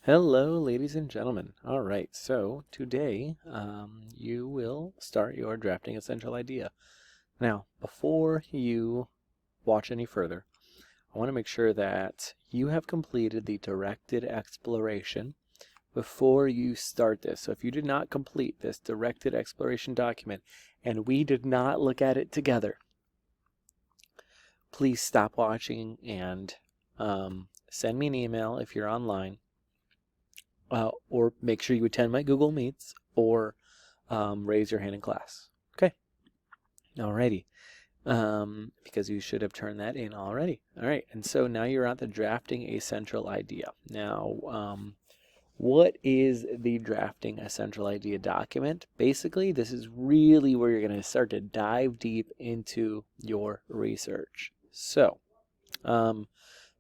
Hello, ladies and gentlemen. All right, so today you will start your drafting essential idea. Now, before you watch any further, I want to make sure that you have completed the directed exploration before you start this. So if you did not complete this directed exploration document and we did not look at it together, please stop watching and send me an email if you're online. Or make sure you attend my Google Meets or raise your hand in class. Okay. Alrighty. Because you should have turned that in already. All right. And so now you're at the drafting a central idea. Now, what is the drafting a central idea document? Basically, this is really where you're going to start to dive deep into your research. So,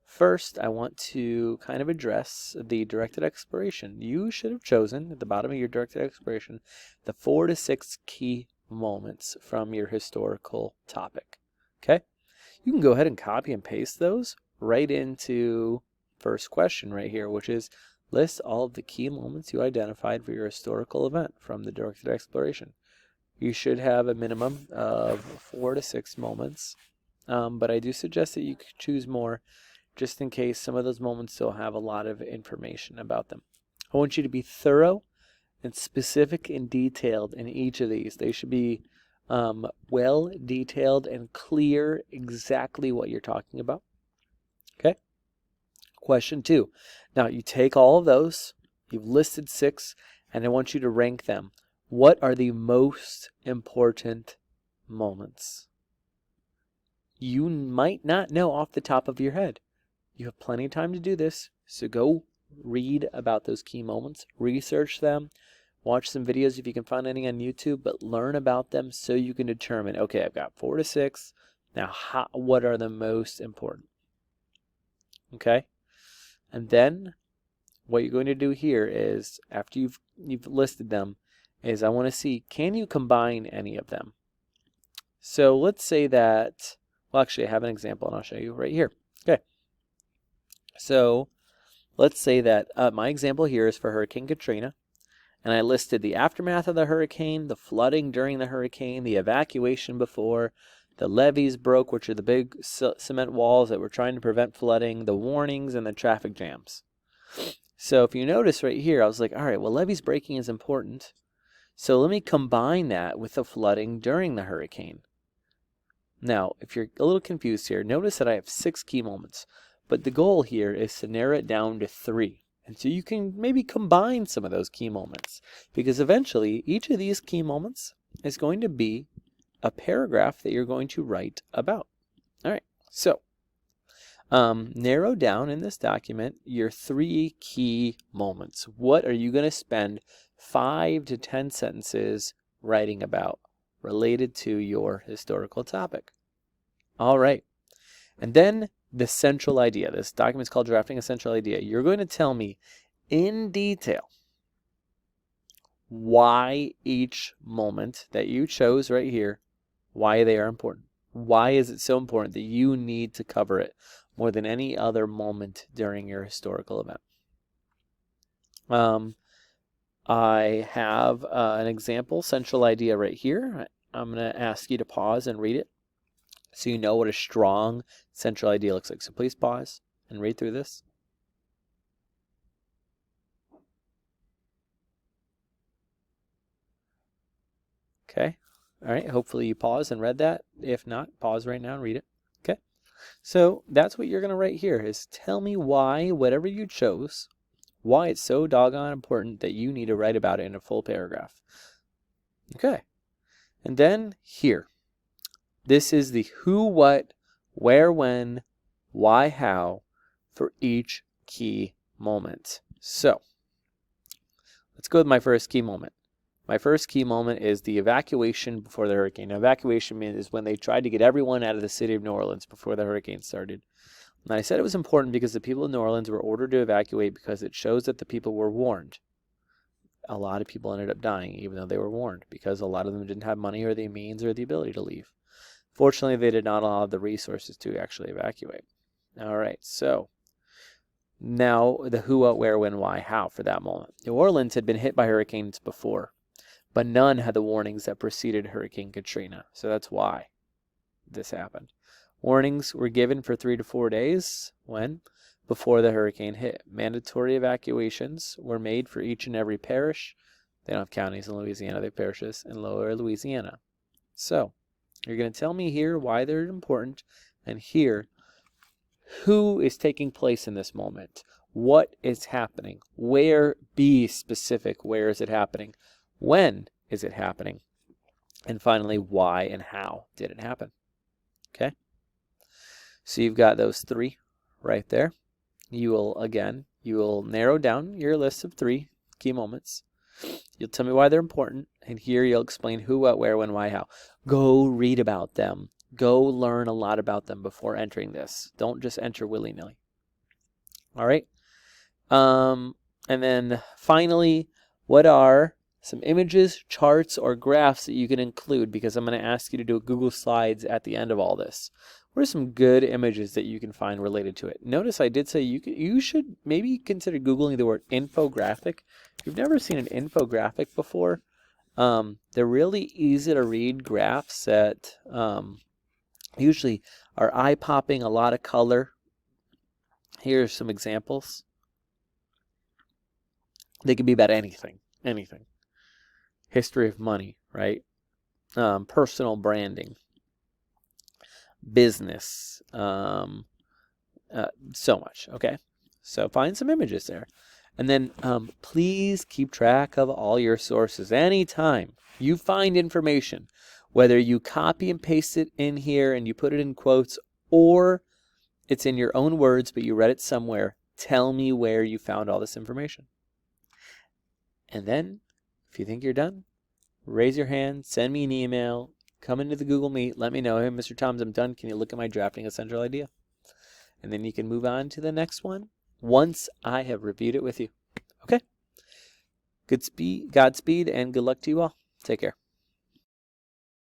first, I want to kind of address the directed exploration. You should have chosen at the bottom of your directed exploration the 4 to 6 key moments from your historical topic. Okay? You can go ahead and copy and paste those right into first question right here, which is list all of the key moments you identified for your historical event from the directed exploration. You should have a minimum of 4 to 6 moments, but I do suggest that you could choose more just in case some of those moments still have a lot of information about them. I want you to be thorough and specific and detailed in each of these. They should be well detailed and clear exactly what you're talking about. Okay? Question 2. Now you take all of those, you've listed 6, and I want you to rank them. What are the most important moments? You might not know off the top of your head. You have plenty of time to do this, so go read about those key moments, research them, watch some videos if you can find any on YouTube, but learn about them so you can determine, okay, I've got 4 to 6. Now, what are the most important? Okay? And then what you're going to do here is, after you've listed them, is I want to see, can you combine any of them? So let's say that, well, actually I have an example and I'll show you right here. Okay. So let's say that my example here is for Hurricane Katrina, and I listed the aftermath of the hurricane, the flooding during the hurricane, the evacuation before, the levees broke, which are the big cement walls that were trying to prevent flooding, the warnings, and the traffic jams. So if you notice right here, I was like, all right, well, levees breaking is important. So let me combine that with the flooding during the hurricane. Now, if you're a little confused here, notice that I have 6 key moments. But the goal here is to narrow it down to 3. And so you can maybe combine some of those key moments, because eventually each of these key moments is going to be a paragraph that you're going to write about. All right, so narrow down in this document your 3 key moments. What are you going to spend 5 to 10 sentences writing about related to your historical topic? All right, and then the central idea. This document is called Drafting a Central Idea. You're going to tell me in detail why each moment that you chose right here, why they are important. Why is it so important that you need to cover it more than any other moment during your historical event? I have an example central idea right here. I'm going to ask you to pause and read it so you know what a strong central idea looks like. So please pause and read through this. Okay. All right. Hopefully you paused and read that. If not, pause right now and read it. Okay. So that's what you're going to write here is tell me why, whatever you chose, why it's so doggone important that you need to write about it in a full paragraph. Okay. And then here, this is the who, what, where, when, why, how for each key moment. So let's go with my first key moment. My first key moment is the evacuation before the hurricane. Now, evacuation is when they tried to get everyone out of the city of New Orleans before the hurricane started. And I said it was important because the people of New Orleans were ordered to evacuate because it shows that the people were warned. A lot of people ended up dying even though they were warned because a lot of them didn't have money or the means or the ability to leave. Fortunately, they did not all have the resources to actually evacuate. All right, so Now, the who, what, where, when, why, how for that moment. New Orleans had been hit by hurricanes before, but none had the warnings that preceded Hurricane Katrina. So that's why this happened. Warnings were given for 3 to 4 days. When? Before the hurricane hit. Mandatory evacuations were made for each and every parish. They don't have counties in Louisiana, they have parishes in lower Louisiana. So, you're going to tell me here why they're important, and here who is taking place in this moment. What is happening? Where? Be specific. Where is it happening? When is it happening? And finally, why and how did it happen? Okay? So you've got those 3 right there. You will narrow down your list of 3 key moments. You'll tell me why they're important, and here you'll explain who, what, where, when, why, how. Go read about them. Go learn a lot about them before entering this. Don't just enter willy-nilly. All right? And then finally, what are some images, charts, or graphs that you can include? Because I'm going to ask you to do a Google Slides at the end of all this. What are some good images that you can find related to it? Notice I did say you should maybe consider Googling the word infographic. If you've never seen an infographic before, they're really easy to read graphs that usually are eye-popping, a lot of color. Here are some examples. They can be about anything. History of money, right? Personal branding. Business, so much. Okay, so find some images there, and then please keep track of all your sources. Anytime you find information, whether you copy and paste it in here and you put it in quotes, or it's in your own words but you read it somewhere, tell me where you found all this information. And then if you think you're done, raise your hand, send me an email, come into the Google Meet, let me know, hey, Mr. Toms, I'm done. Can you look at my drafting a central idea? And then you can move on to the next one once I have reviewed it with you. Okay? Godspeed and good luck to you all. Take care.